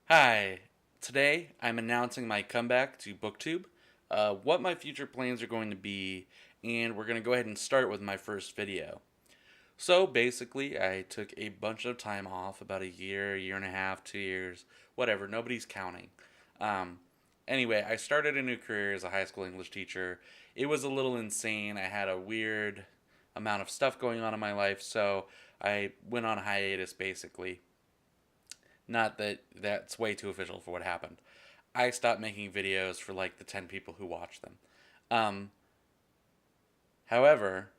Hi, today I'm announcing my comeback to BookTube, what my future plans are going to be, and we're going to go ahead and start with my first video. So basically, I took a bunch of time off, about a year and a half, 2 years, whatever, nobody's counting. Um, anyway, I started a new career as a high school English teacher. It was a little insane. I had a weird amount of stuff going on in my life, so I went on hiatus basically. Not that that's way too official for what happened. I stopped making videos for like the 10 people who watch them. Um, However,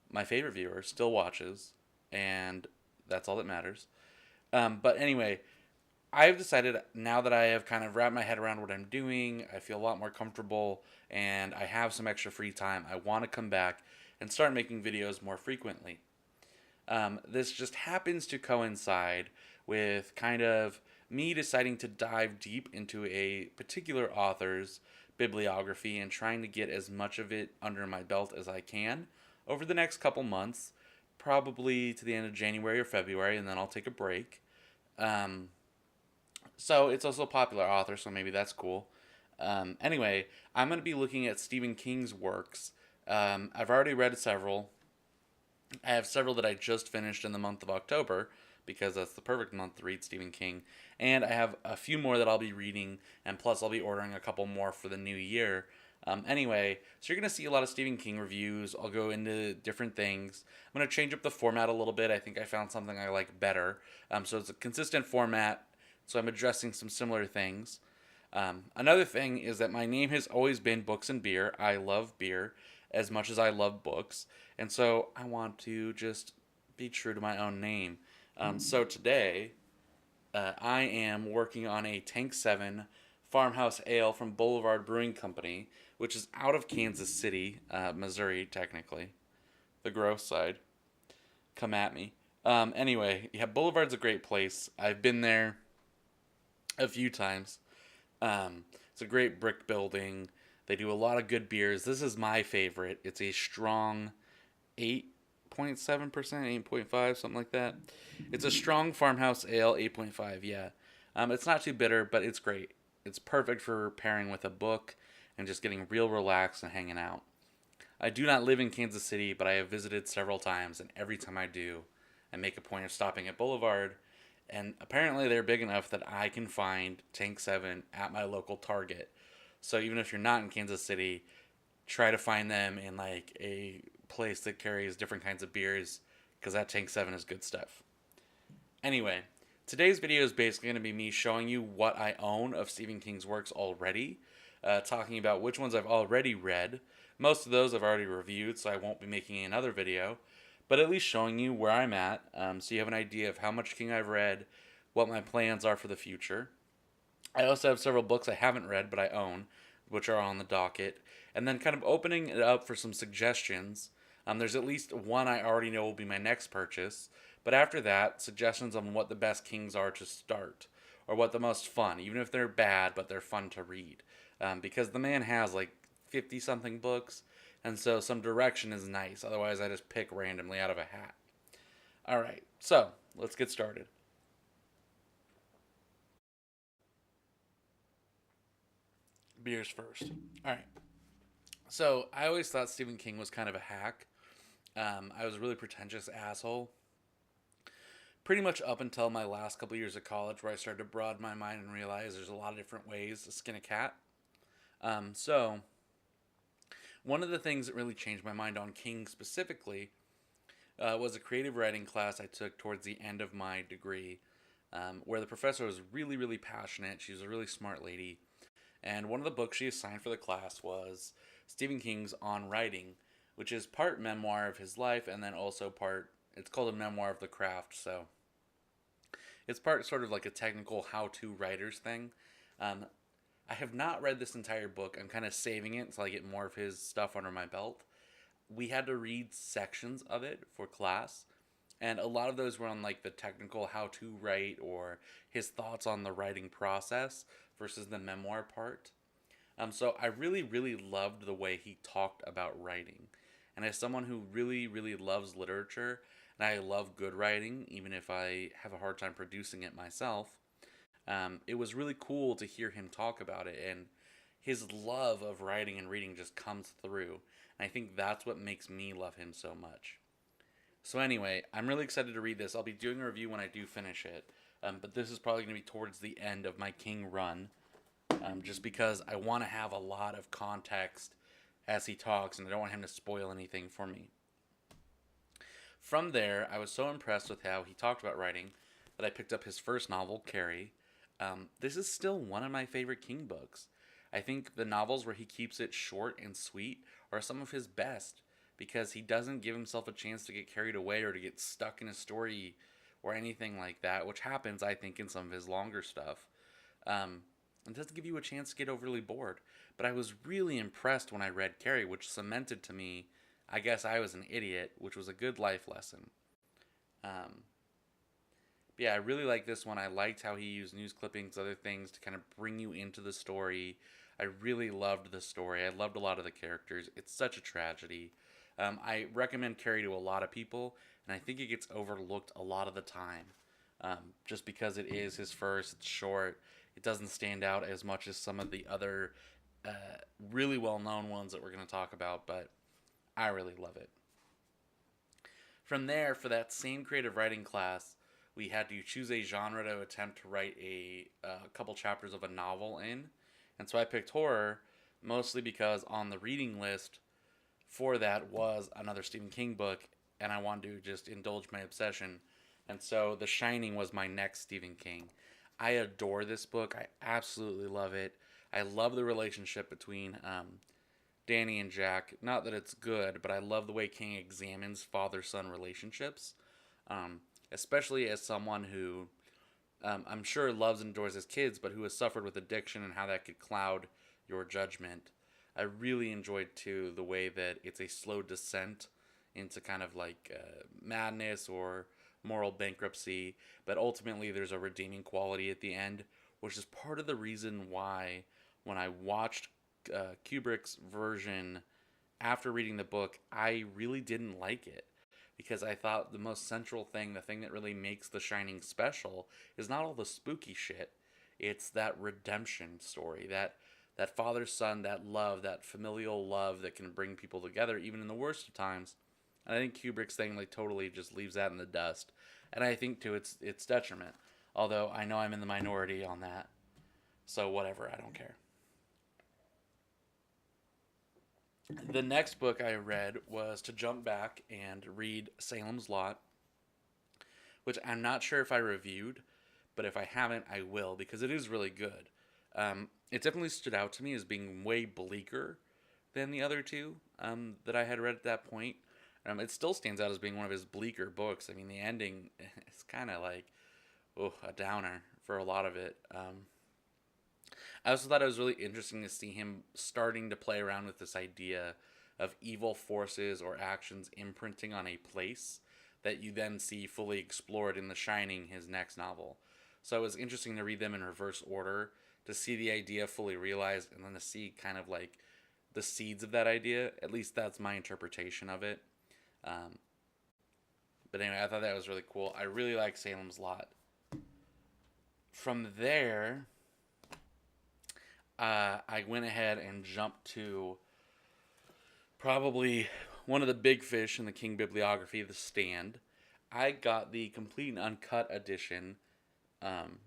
my favorite viewer still watches, and that's all that matters. But anyway, I've decided now that I have kind of wrapped my head around what I'm doing, I feel a lot more comfortable, and I have some extra free time. I want to come back and start making videos more frequently. This just happens to coincide with kind of me deciding to dive deep into a particular author's bibliography and trying to get as much of it under my belt as I can over the next couple months, probably to the end of January or February, and then I'll take a break. Um, so it's also a popular author, so maybe that's cool. Anyway, I'm going to be looking at Stephen King's works. I've already read several. I have several that I just finished in the month of October because that's the perfect month to read Stephen King. And I have a few more that I'll be reading, and plus I'll be ordering a couple more for the new year. Anyway, so you're going to see a lot of Stephen King reviews. I'll go into different things. I'm going to change up the format a little bit. I think I found something I like better. So it's a consistent format, so I'm addressing some similar things. Another thing is that my name has always been Books and Beer. I love beer as much as I love books, and so I want to just be true to my own name. So today, I am working on a Tank 7 farmhouse ale from Boulevard Brewing Company, which is out of Kansas City, Missouri, technically. The gross side. Come at me. Anyway, yeah, Boulevard's a great place. I've been there a few times. It's a great brick building. They do a lot of good beers. This is my favorite. It's a strong 8.7%, 8.5, something like that. It's a strong farmhouse ale, 8.5, yeah. It's not too bitter, but it's great. It's perfect for pairing with a book and just getting real relaxed and hanging out. I do not live in Kansas City, but I have visited several times, and every time I do, I make a point of stopping at Boulevard. And apparently, they're big enough that I can find Tank 7 at my local Target. So even if you're not in Kansas City, try to find them in like a place that carries different kinds of beers because that Tank 7 is good stuff. Anyway, today's video is basically going to be me showing you what I own of Stephen King's works already, talking about which ones I've already read. Most of those I've already reviewed, so I won't be making another video, but at least showing you where I'm at, so you have an idea of how much King I've read, what my plans are for the future. I also have several books I haven't read but I own, which are on the docket, and then kind of opening it up for some suggestions. There's at least one I already know will be my next purchase, but after that, suggestions on what the best Kings are to start, or what the most fun, even if they're bad, but they're fun to read. Because the man has like 50 something books, and so some direction is nice. Otherwise, I just pick randomly out of a hat. Alright, so let's get started. Beers first. Alright, so I always thought Stephen King was kind of a hack. I was a really pretentious asshole. Pretty much up until my last couple years of college, where I started to broaden my mind and realize there's a lot of different ways to skin a cat. So, one of the things that really changed my mind on King specifically was a creative writing class I took towards the end of my degree, where the professor was really, really passionate. She was a really smart lady. And one of the books she assigned for the class was Stephen King's On Writing, which is part memoir of his life and then also part, it's called a memoir of the craft, so it's part sort of like a technical how-to writers thing. Um, I have not read this entire book. I'm kind of saving it until I get more of his stuff under my belt. We had to read sections of it for class, and a lot of those were on like the technical how to write or his thoughts on the writing process versus the memoir part. So I really, really loved the way he talked about writing. And as someone who really, really loves literature, and I love good writing, even if I have a hard time producing it myself, It was really cool to hear him talk about it, and his love of writing and reading just comes through. And I think that's what makes me love him so much. So anyway, I'm really excited to read this. I'll be doing a review when I do finish it, but this is probably going to be towards the end of my King run, just because I want to have a lot of context as he talks, and I don't want him to spoil anything for me. From there, I was so impressed with how he talked about writing that I picked up his first novel, Carrie. This is still one of my favorite King books. I think the novels where he keeps it short and sweet are some of his best because he doesn't give himself a chance to get carried away or to get stuck in a story or anything like that, which happens, I think, in some of his longer stuff. It doesn't give you a chance to get overly bored. But I was really impressed when I read Carrie, which cemented to me, I guess I was an idiot, which was a good life lesson. Um, but yeah, I really like this one. I liked how he used news clippings, other things to kind of bring you into the story. I really loved the story. I loved a lot of the characters. It's such a tragedy. I recommend Carrie to a lot of people, and I think it gets overlooked a lot of the time. Just because it is his first, it's short, it doesn't stand out as much as some of the other really well known ones that we're going to talk about, but I really love it. From there, for that same creative writing class, we had to choose a genre to attempt to write a couple chapters of a novel in. And so I picked horror, mostly because on the reading list for that was another Stephen King book, and I wanted to just indulge my obsession. And so The Shining was my next Stephen King. I adore this book. I absolutely love it. I love the relationship between Danny and Jack. Not that it's good, but I love the way King examines father-son relationships, especially as someone who I'm sure loves and adores his kids, but who has suffered with addiction and how that could cloud your judgment. I really enjoyed too the way that it's a slow descent into kind of like madness or moral bankruptcy, but ultimately there's a redeeming quality at the end, which is part of the reason why when I watched Kubrick's version after reading the book, I really didn't like it because I thought the most central thing, the thing that really makes The Shining special, is not all the spooky shit. It's that redemption story, that father son, that love, that familial love that can bring people together even in the worst of times. And I think Kubrick's thing like totally just leaves that in the dust, and I think to its detriment. Although I know I'm in the minority on that, so whatever, I don't care. The next book I read was to jump back and read Salem's Lot, which I'm not sure if I reviewed, but if I haven't, I will because it is really good. It definitely stood out to me as being way bleaker than the other two that I had read at that point. It still stands out as being one of his bleaker books. I mean, the ending is kind of like a downer for a lot of it. I also thought it was really interesting to see him starting to play around with this idea of evil forces or actions imprinting on a place that you then see fully explored in The Shining, his next novel. So it was interesting to read them in reverse order, to see the idea fully realized, and then to see kind of like the seeds of that idea. At least that's my interpretation of it. Um, but anyway, I thought that was really cool. I really like Salem's Lot. From there, I went ahead and jumped to probably one of the big fish in the King bibliography, The Stand. I got the complete and uncut edition, um,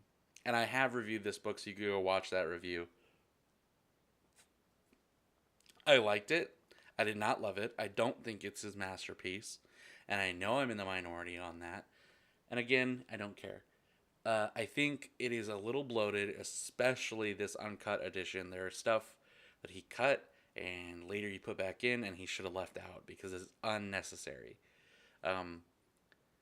and I have reviewed this book, so you can go watch that review. I liked it. I did not love it. I don't think it's his masterpiece, and I know I'm in the minority on that. And again, I don't care. I think it is a little bloated, especially this uncut edition. There are stuff that he cut and later he put back in, and he should have left out because it's unnecessary. Um,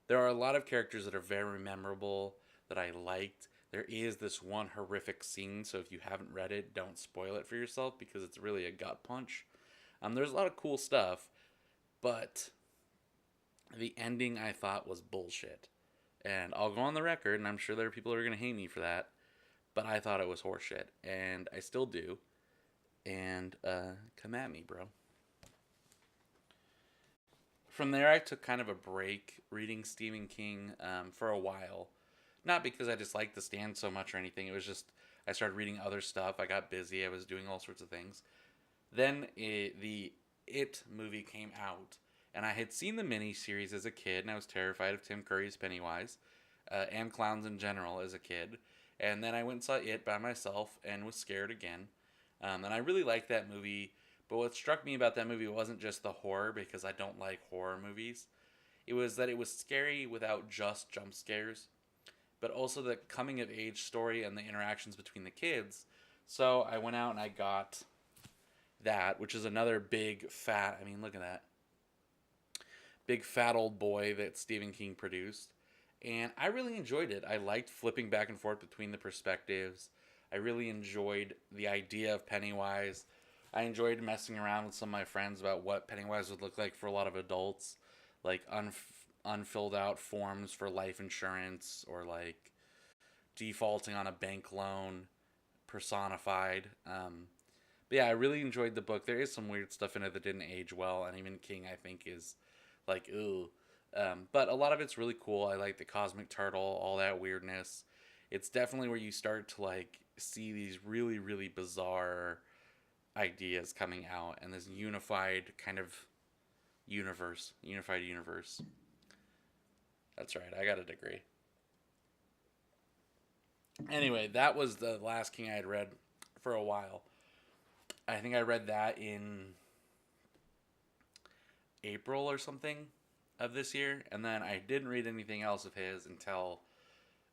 there are a lot of characters that are very memorable that I liked. There is this one horrific scene, so if you haven't read it, don't spoil it for yourself because it's really a gut punch. There's a lot of cool stuff, but the ending I thought was bullshit. And I'll go on the record, and I'm sure there are people who are going to hate me for that, but I thought it was horseshit, and I still do. And come at me, bro. From there, I took kind of a break reading Stephen King for a while, Not because I disliked The Stand so much or anything. It was just I started reading other stuff. I got busy. I was doing all sorts of things. Then the It movie came out, and I had seen the miniseries as a kid, and I was terrified of Tim Curry's Pennywise, and clowns in general as a kid. And then I went and saw It by myself and was scared again. And I really liked that movie. But what struck me about that movie wasn't just the horror, because I don't like horror movies. It was that it was scary without just jump scares, but also the coming of age story and the interactions between the kids. So I went out and I got that, which is another big fat, I mean, look at that. Big fat old boy that Stephen King produced. And I really enjoyed it. I liked flipping back and forth between the perspectives. I really enjoyed the idea of Pennywise. I enjoyed messing around with some of my friends about what Pennywise would look like for a lot of adults, like unfilled out forms for life insurance, or like defaulting on a bank loan personified. But yeah, I really enjoyed the book. There is some weird stuff in it that didn't age well, and even King, I think, is like, ooh. But a lot of it's really cool. I like the cosmic turtle, all that weirdness. It's definitely where you start to like see these really, really bizarre ideas coming out, and this unified kind of unified universe. That's right, I got a degree. Anyway, that was the last King I had read for a while. I think I read that in April or something of this year, and then I didn't read anything else of his until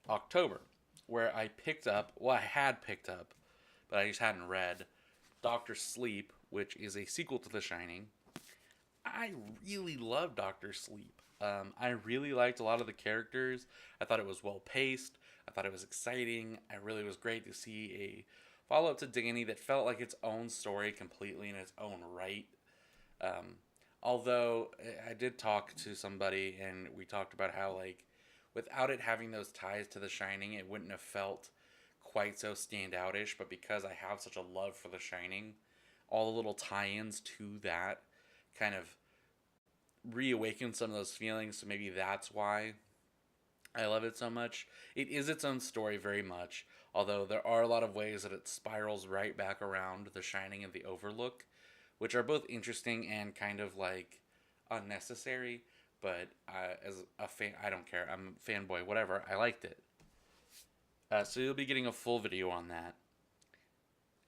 October, where I picked up, well, I had picked up, but I just hadn't read Doctor Sleep, which is a sequel to The Shining. I really love Doctor Sleep. I really liked a lot of the characters. I thought it was well paced. I thought it was exciting. I really was great to see a follow up to Danny that felt like its own story completely in its own right. Um, Although I did talk to somebody and we talked about how, like, without it having those ties to The Shining, it wouldn't have felt quite so standoutish. But because I have such a love for The Shining, all the little tie-ins to that kind of reawaken some of those feelings. So maybe that's why I love it so much. It is its own story very much, although there are a lot of ways that it spirals right back around The Shining and The Overlook, which are both interesting and kind of like unnecessary. But as a fan, I don't care. I'm a fanboy, whatever. I liked it. So you'll be getting a full video on that.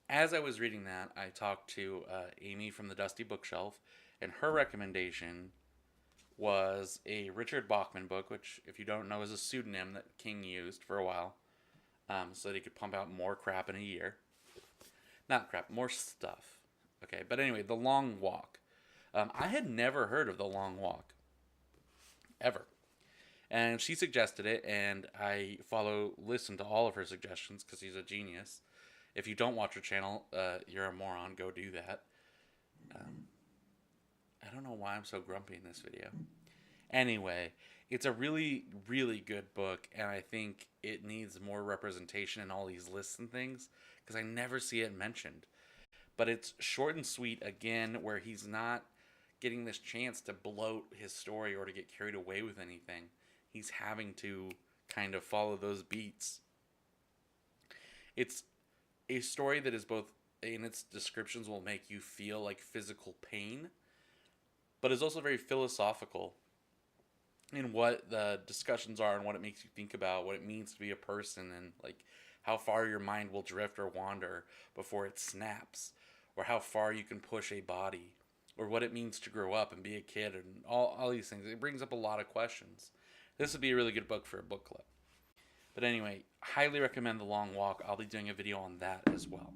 As I was reading that, I talked to Amy from the Dusty Bookshelf, and her recommendation was a Richard Bachman book, which, if you don't know, is a pseudonym that King used for a while, so that he could pump out more crap in a year. Not crap, more stuff. Okay, but anyway, The Long Walk. I had never heard of The Long Walk, ever. And she suggested it, and I listen to all of her suggestions because she's a genius. If you don't watch her channel, you're a moron. Go do that. I don't know why I'm so grumpy in this video. Anyway, it's a really, really good book, and I think it needs more representation in all these lists and things, because I never see it mentioned. But it's short and sweet, again, where he's not getting this chance to bloat his story or to get carried away with anything. He's having to kind of follow those beats. It's a story that is both, in its descriptions, will make you feel like physical pain, but is also very philosophical in what the discussions are and what it makes you think about, what it means to be a person, and like how far your mind will drift or wander before it snaps, or how far you can push a body, or what it means to grow up and be a kid, and all these things. It brings up a lot of questions. This would be a really good book for a book club. But anyway, highly recommend The Long Walk. I'll be doing a video on that as well.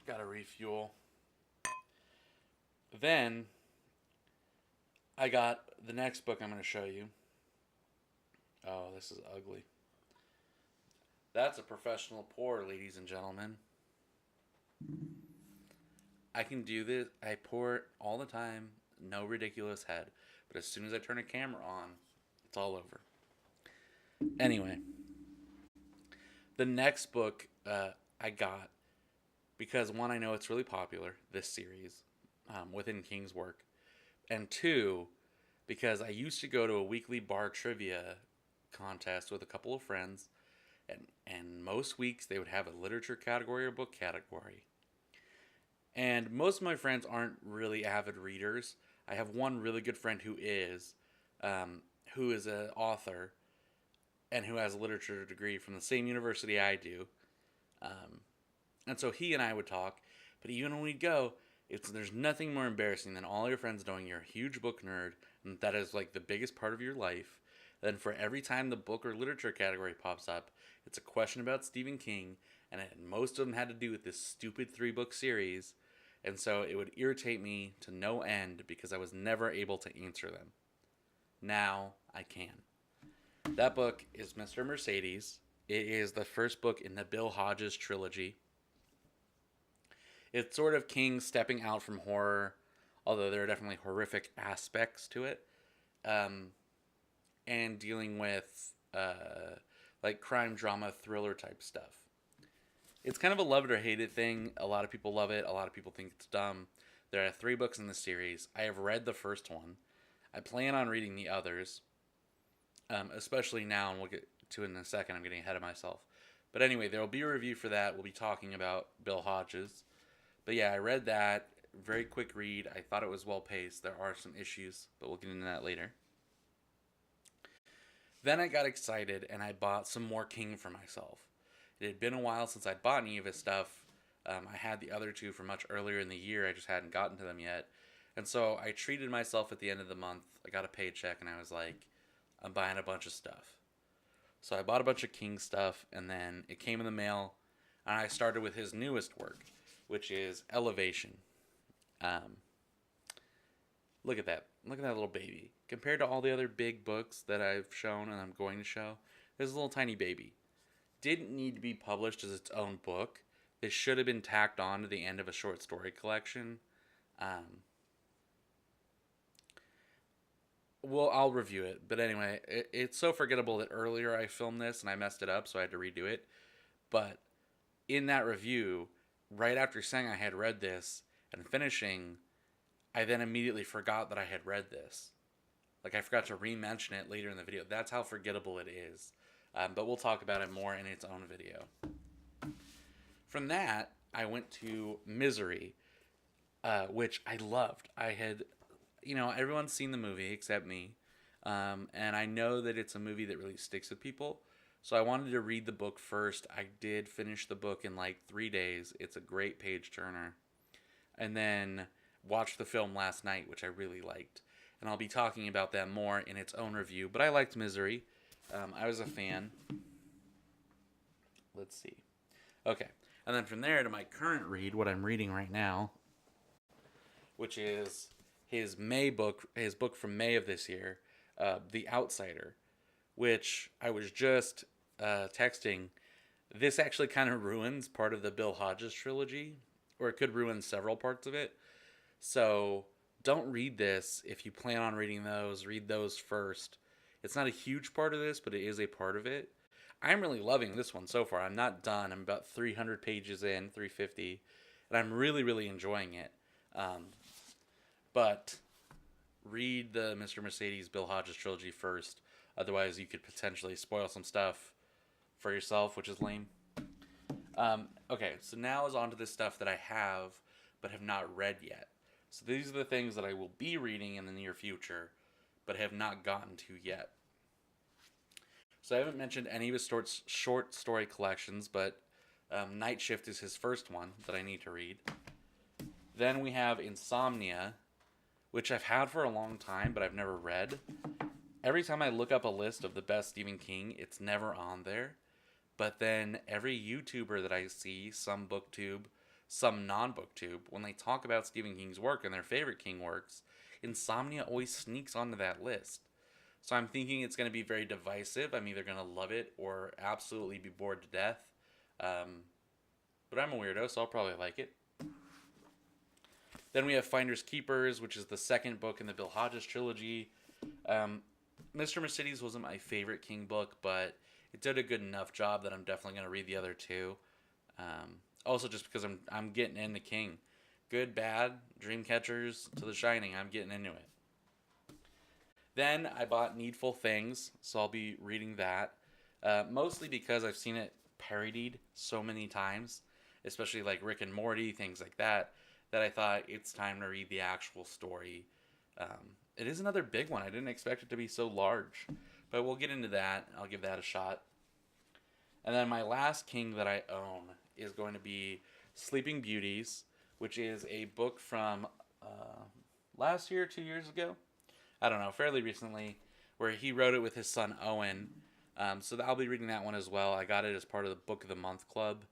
Gotta refuel. Then I got the next book I'm going to show you. Oh, this is ugly. That's a professional pour, ladies and gentlemen. I can do this. I pour all the time. No ridiculous head. But as soon as I turn a camera on, it's all over. Anyway. The next book I got because, one, I know it's really popular, this series, within King's work. And two, because I used to go to a weekly bar trivia contest with a couple of friends, and most weeks they would have a literature category or book category. And most of my friends aren't really avid readers. I have one really good friend um, who is an author and who has a literature degree from the same university I do. Um, and so he and I would talk, but even when we'd go, there's nothing more embarrassing than all your friends knowing you're a huge book nerd and that is like the biggest part of your life. Then for every time the book or literature category pops up, it's a question about Stephen King, and most of them had to do with this stupid 3 book series, and so it would irritate me to no end because I was never able to answer them. Now I can. That book is Mr. Mercedes. It is the first book in the Bill Hodges trilogy. It's sort of King stepping out from horror, although there are definitely horrific aspects to it, and dealing with like crime drama thriller type stuff. It's kind of a love it or hate it thing. A lot of people love it. A lot of people think it's dumb. There are 3 books in the series. I have read the first one. I plan on reading the others, especially now, and we'll get to it in a second. I'm getting ahead of myself. But anyway, there will be a review for that. We'll be talking about Bill Hodges. But yeah, I read that. Very quick read. I thought it was well paced. There are some issues, but we'll get into that later. Then I got excited and I bought some more King for myself. It had been a while since I'd bought any of his stuff. I had the other 2 from much earlier in the year. I just hadn't gotten to them yet. And so I treated myself at the end of the month. I got a paycheck and I was like, I'm buying a bunch of stuff. So I bought a bunch of King stuff and then it came in the mail. And I started with his newest work, which is Elevation. Look at that. Look at that little baby. Compared to all the other big books that I've shown and I'm going to show, this little tiny baby didn't need to be published as its own book. This should have been tacked on to the end of a short story collection. Well, I'll review it. But anyway, it's so forgettable that earlier I filmed this and I messed it up, so I had to redo it. But in that review, right after saying I had read this and finishing, I then immediately forgot that I had read this. Like, I forgot to re-mention it later in the video. That's how forgettable it is. But we'll talk about it more in its own video. From that, I went to Misery, which I loved. I had, everyone's seen the movie except me. And I know that it's a movie that really sticks with people. So I wanted to read the book first. I did finish the book in like 3 days. It's a great page turner. And then watched the film last night, which I really liked. And I'll be talking about that more in its own review. But I liked Misery. I was a fan. Let's see. Okay. And then from there to my current read, what I'm reading right now, which is his book from May of this year, The Outsider, which I was just texting. This actually kind of ruins part of the Bill Hodges trilogy, or it could ruin several parts of it. So don't read this if you plan on reading those. Read those first. It's not a huge part of this, but it is a part of it. I'm really loving this one so far. I'm not done. I'm about 300 pages in, 350, and I'm really, really enjoying it. But read the Mr. Mercedes Bill Hodges trilogy first. Otherwise, you could potentially spoil some stuff for yourself, which is lame. Okay, so now is on to this stuff that I have but have not read yet. So these are the things that I will be reading in the near future but have not gotten to yet. So I haven't mentioned any of his short story collections, but Night Shift is his first one that I need to read. Then we have Insomnia, which I've had for a long time, but I've never read. Every time I look up a list of the best Stephen King, it's never on there. But then every YouTuber that I see, some BookTube, some non-BookTube, when they talk about Stephen King's work and their favorite King works, Insomnia always sneaks onto that list. So I'm thinking it's going to be very divisive. I'm either going to love it or absolutely be bored to death. But I'm a weirdo, so I'll probably like it. Then we have Finders Keepers, which is the second book in the Bill Hodges trilogy. Mr. Mercedes wasn't my favorite King book, but it did a good enough job that I'm definitely going to read the other 2. Also, just because I'm getting into King. Good, bad, Dreamcatchers to The Shining, I'm getting into it. Then I bought Needful Things, so I'll be reading that. Mostly because I've seen it parodied so many times, especially like Rick and Morty, things like that, that I thought it's time to read the actual story. It is another big one. I didn't expect it to be so large, but we'll get into that. I'll give that a shot. And then my last King that I own is going to be Sleeping Beauties, which is a book from last year, 2 years ago. I don't know, fairly recently, where he wrote it with his son Owen. So I'll be reading that one as well. I got it as part of the Book of the Month Club,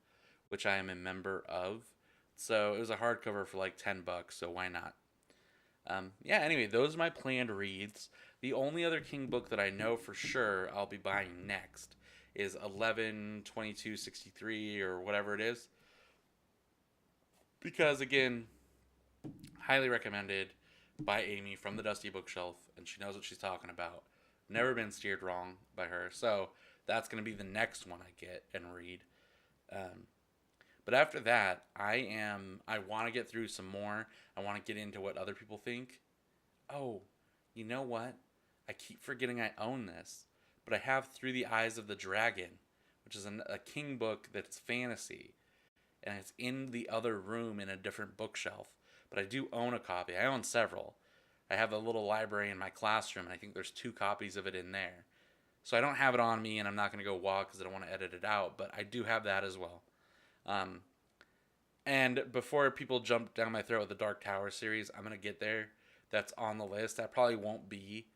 which I am a member of. So it was a hardcover for like $10, so why not? Yeah, anyway, those are my planned reads. The only other King book that I know for sure I'll be buying next is 11/22/63 or whatever it is. Because, again, highly recommended by Amy from the Dusty Bookshelf, and she knows what she's talking about. Never been steered wrong by her. So that's going to be the next one I get and read. Um, but after that, I want to get through some more. I want to get into what other people think. Oh, you know what? I keep forgetting I own this, but I have Through the Eyes of the Dragon, which is a King book that's fantasy, and it's in the other room in a different bookshelf. But I do own a copy. I own several. I have a little library in my classroom, and I think there's 2 copies of it in there. So I don't have it on me, and I'm not going to go walk because I don't want to edit it out, but I do have that as well. Um, and before people jump down my throat with the Dark Tower series, I'm going to get there. That's on the list. That probably won't be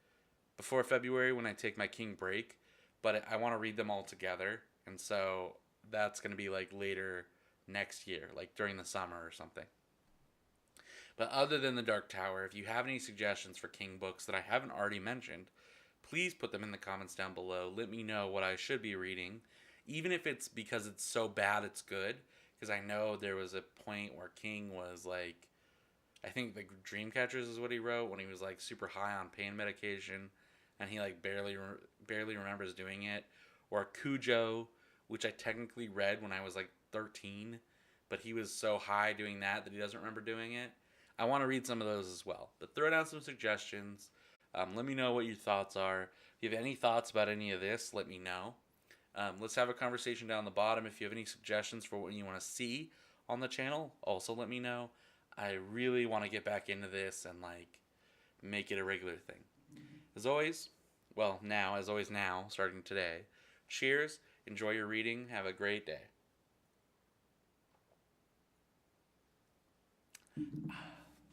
before February when I take my King break, but I want to read them all together. And so that's going to be like later next year, like during the summer or something. But other than the Dark Tower, if you have any suggestions for King books that I haven't already mentioned, please put them in the comments down below. Let me know what I should be reading, even if it's because it's so bad it's good. Because I know there was a point where King was like, I think the Dreamcatchers is what he wrote when he was like super high on pain medication, and he like barely remembers doing it. Or Cujo, which I technically read when I was like 13, but he was so high doing that he doesn't remember doing it. I want to read some of those as well. But throw down some suggestions. Let me know what your thoughts are. If you have any thoughts about any of this, let me know. Let's have a conversation down the bottom. If you have any suggestions for what you want to see on the channel, also let me know. I really want to get back into this and like make it a regular thing. As always, now, starting today, cheers, enjoy your reading, have a great day.